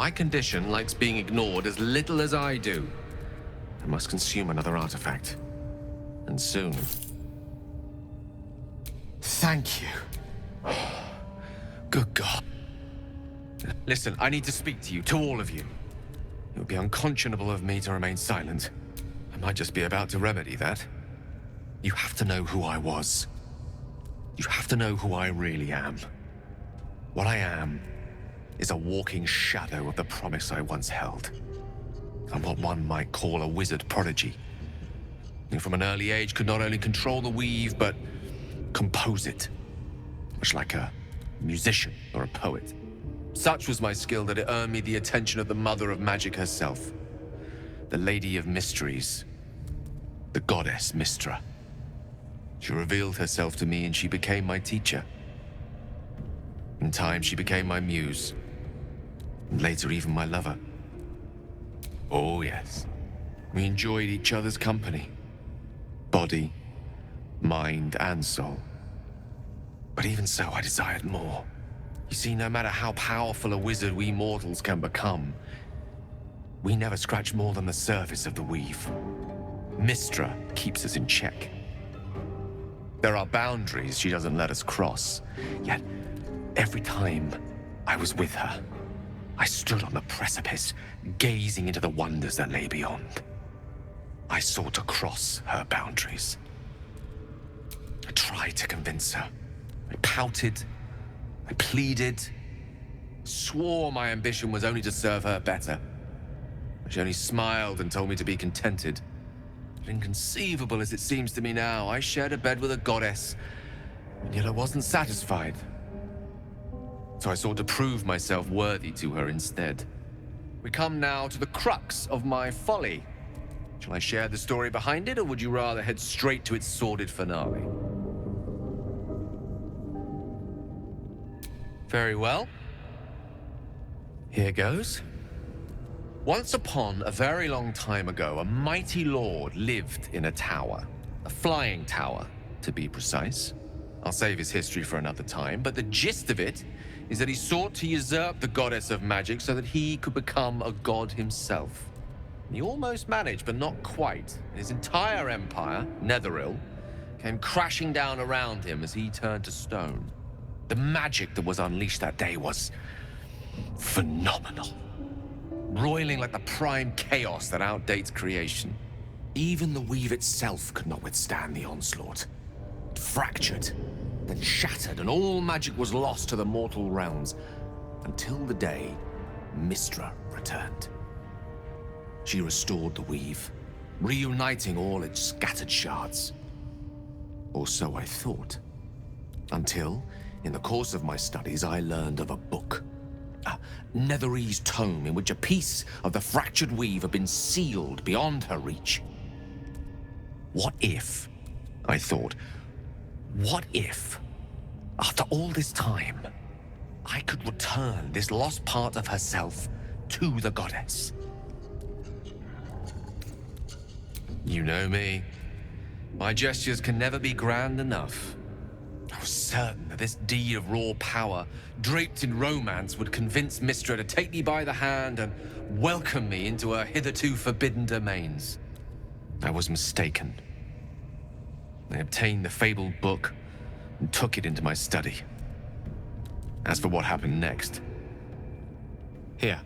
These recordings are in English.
my condition likes being ignored as little as I do. I must consume another artifact. And soon. Thank you. Good God. Listen, I need to speak to you, to all of you. It would be unconscionable of me to remain silent. I might just be about to remedy that. You have to know who I was. You have to know who I really am. What I am is a walking shadow of the promise I once held. I'm what one might call a wizard prodigy. Who from an early age could not only control the weave, but compose it. Much like a musician or a poet. Such was my skill that it earned me the attention of the mother of magic herself. The Lady of Mysteries. The goddess Mystra. She revealed herself to me and she became my teacher. In time, she became my muse. And later, even my lover. Oh, yes. We enjoyed each other's company. Body, mind, and soul. But even so, I desired more. You see, no matter how powerful a wizard we mortals can become, we never scratch more than the surface of the weave. Mystra keeps us in check. There are boundaries she doesn't let us cross, yet every time I was with her, I stood on the precipice, gazing into the wonders that lay beyond. I sought to cross her boundaries. I tried to convince her. I pouted. I pleaded. Swore my ambition was only to serve her better. She only smiled and told me to be contented. But inconceivable as it seems to me now, I shared a bed with a goddess, and yet I wasn't satisfied. So I sought to prove myself worthy to her instead. We come now to the crux of my folly. Shall I share the story behind it, or would you rather head straight to its sordid finale? Very well. Here goes. Once upon a very long time ago, a mighty lord lived in a tower. A flying tower, to be precise. I'll save his history for another time, but the gist of it is that he sought to usurp the goddess of magic so that he could become a god himself. He almost managed, but not quite. His entire empire, Netheril, came crashing down around him as he turned to stone. The magic that was unleashed that day was phenomenal. Roiling like the prime chaos that outdates creation. Even the weave itself could not withstand the onslaught. It fractured, then shattered, and all magic was lost to the mortal realms, until the day Mystra returned. She restored the weave, reuniting all its scattered shards. Or so I thought. Until, in the course of my studies, I learned of a book. A Netherese tome in which a piece of the fractured weave had been sealed beyond her reach. What if, I thought, what if, after all this time, I could return this lost part of herself to the goddess? You know me. My gestures can never be grand enough. I was certain that this deed of raw power, draped in romance, would convince Mystra to take me by the hand and welcome me into her hitherto forbidden domains. I was mistaken. I obtained the fabled book and took it into my study. As for what happened next... Here.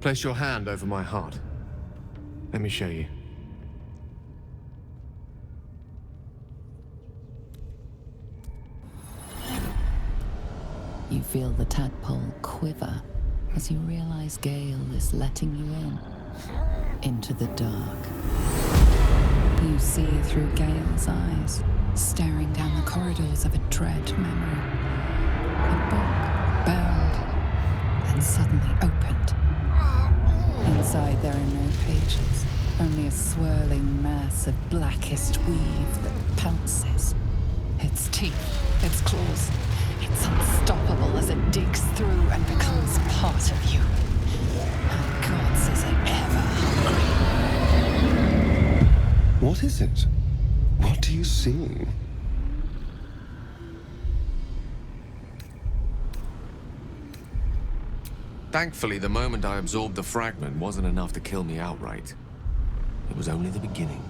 Place your hand over my heart. Let me show you. You feel the tadpole quiver as you realize Gale is letting you into the dark. You see through Gale's eyes, staring down the corridors of a dread memory. A book bound and suddenly opened. Inside there are no pages, only a swirling mass of blackest weave that pounces. Its teeth, its claws, it's unstoppable as it digs through and becomes part of you. And gods, is it ever hungry? What is it? What do you see? Thankfully, the moment I absorbed the fragment wasn't enough to kill me outright. It was only the beginning.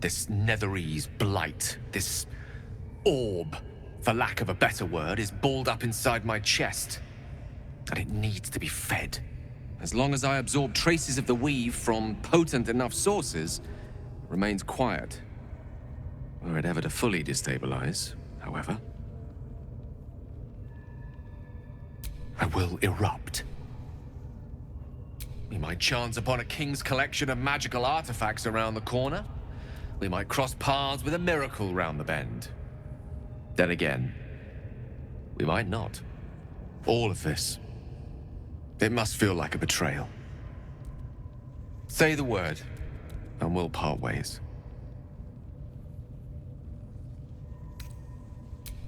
This Netherese blight, this orb, for lack of a better word, is balled up inside my chest. And it needs to be fed. As long as I absorb traces of the weave from potent enough sources, it remains quiet. Were it ever to fully destabilize, however, I will erupt. We might chance upon a king's collection of magical artifacts around the corner. We might cross paths with a miracle round the bend. Then again, we might not. All of this, it must feel like a betrayal. Say the word, and we'll part ways.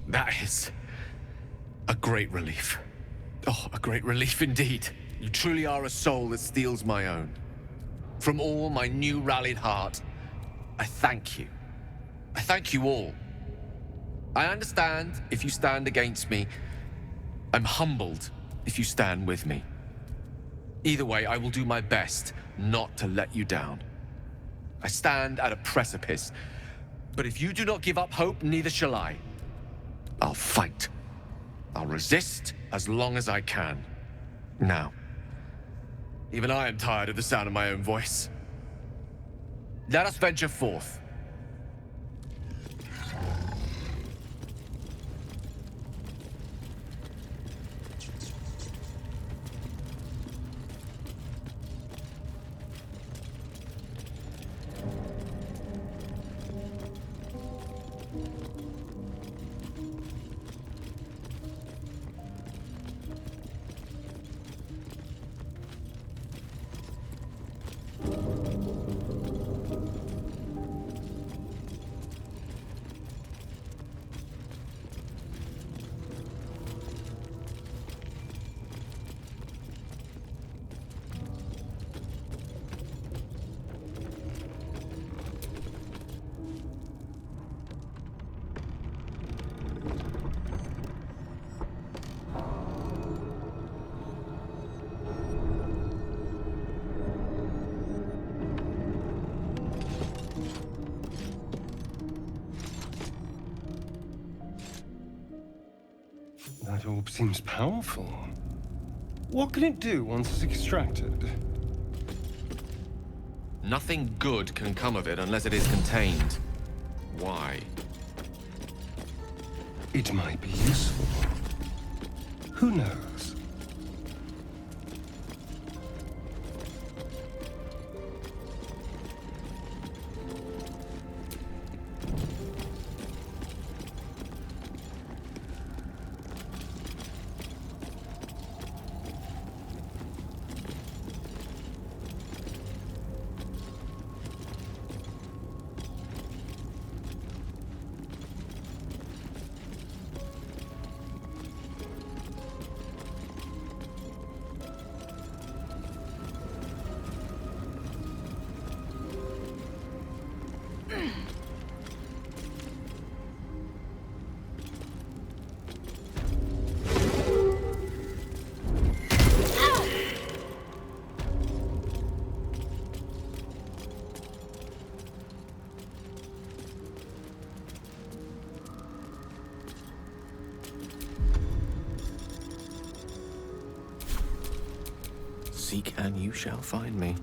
That is a great relief. Oh, a great relief indeed. You truly are a soul that steals my own. From all my new rallied heart, I thank you. I thank you all. I understand if you stand against me. I'm humbled if you stand with me. Either way, I will do my best not to let you down. I stand at a precipice, but if you do not give up hope, neither shall I. I'll fight. I'll resist as long as I can. Now, even I am tired of the sound of my own voice. Let us venture forth. That orb seems powerful. What can it do once it's extracted? Nothing good can come of it unless it is contained. Why? It might be useful. Who knows? Seek and you shall find me.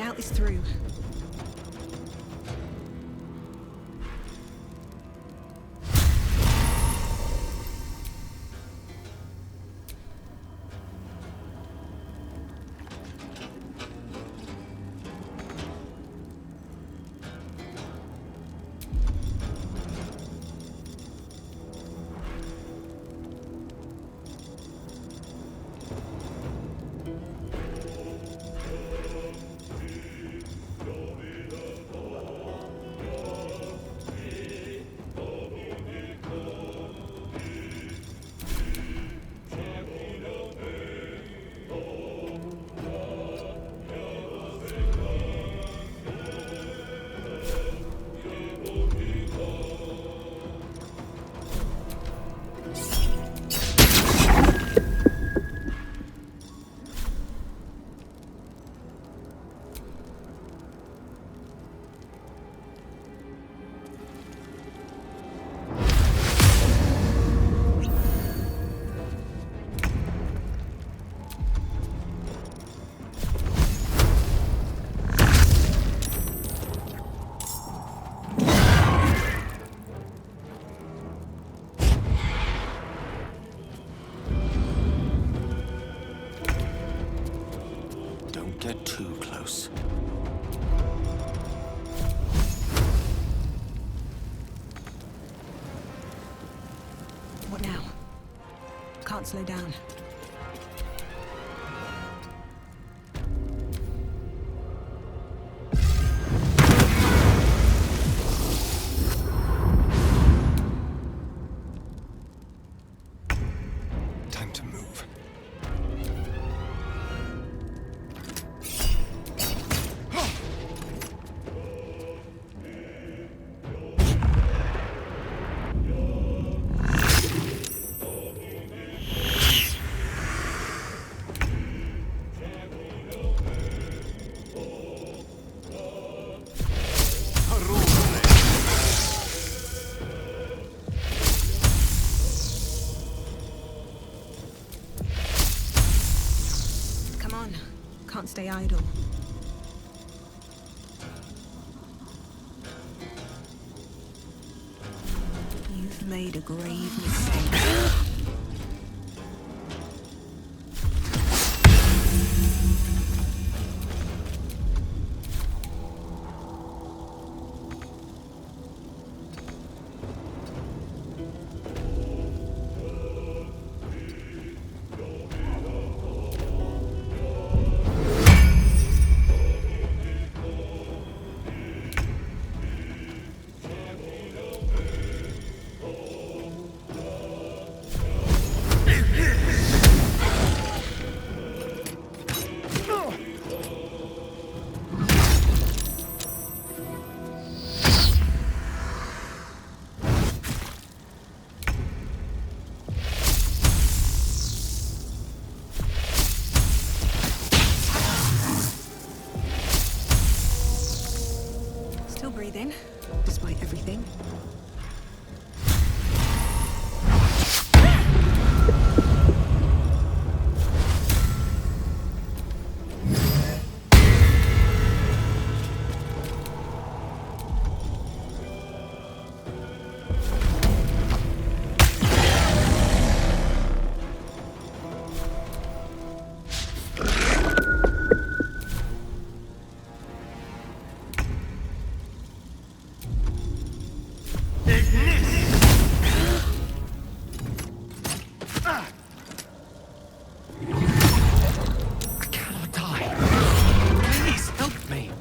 out is through. Get too close. What now? Can't slow down. Time to move. Come on. Can't stay idle. You've made a grave mistake. Still breathing, despite everything. I cannot die. Please help me.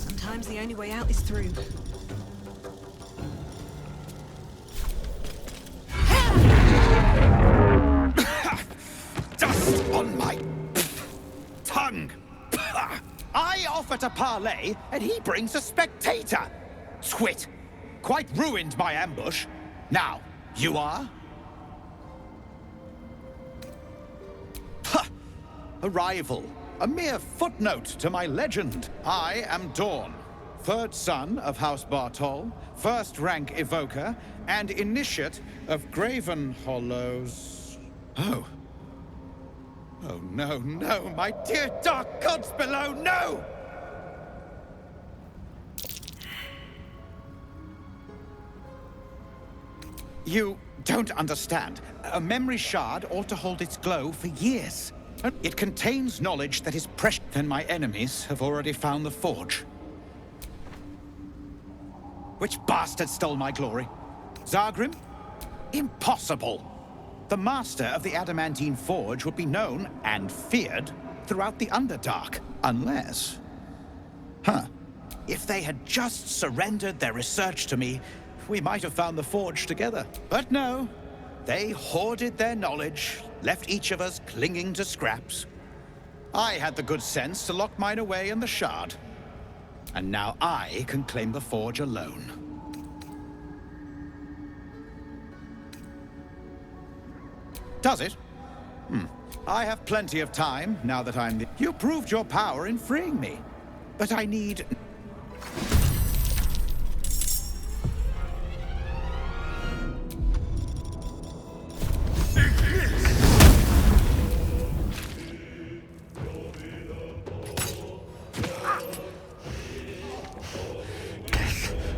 Sometimes the only way out is through. Dust on my tongue! I offer to parley, and he brings a spectator! Twit! Quite ruined my ambush. Now, you are? Huh. a rival, a mere footnote to my legend. I am Dawn, third son of House Bartol, first rank evoker, and initiate of Graven Hollows. Oh. Oh, no, no, my dear dark gods below, no! You don't understand. A memory shard ought to hold its glow for years. It contains knowledge that is precious. Then my enemies have already found the forge. Which bastard stole my glory? Zargrim? Impossible! The master of the Adamantine Forge would be known and feared throughout the Underdark, unless... If they had just surrendered their research to me, we might have found the forge together. But no, they hoarded their knowledge, left each of us clinging to scraps. I had the good sense to lock mine away in the shard. And now I can claim the forge alone. Does it? I have plenty of time, now that I'm the... You proved your power in freeing me. But I need...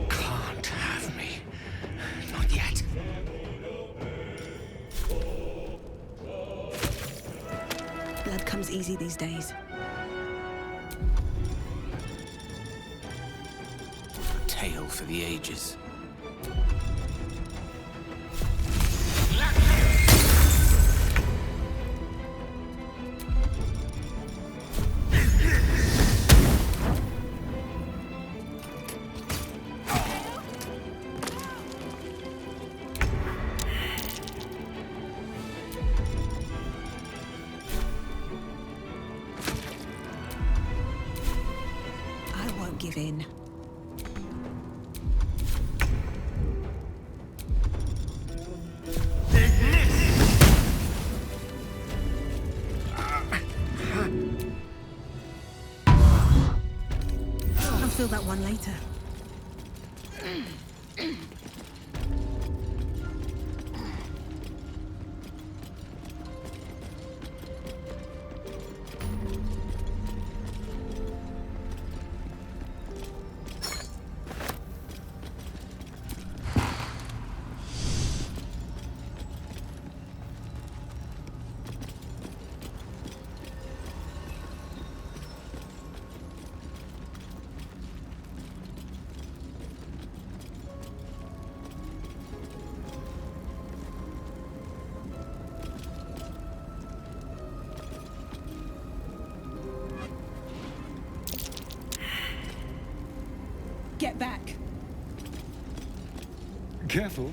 Can't have me. Not yet. Blood comes easy these days. A tale for the ages. I won't give in. I'll fill that one later. Get back. Careful.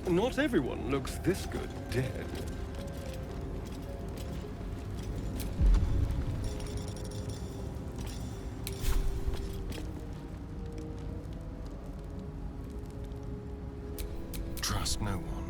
Not everyone looks this good dead. Trust no one.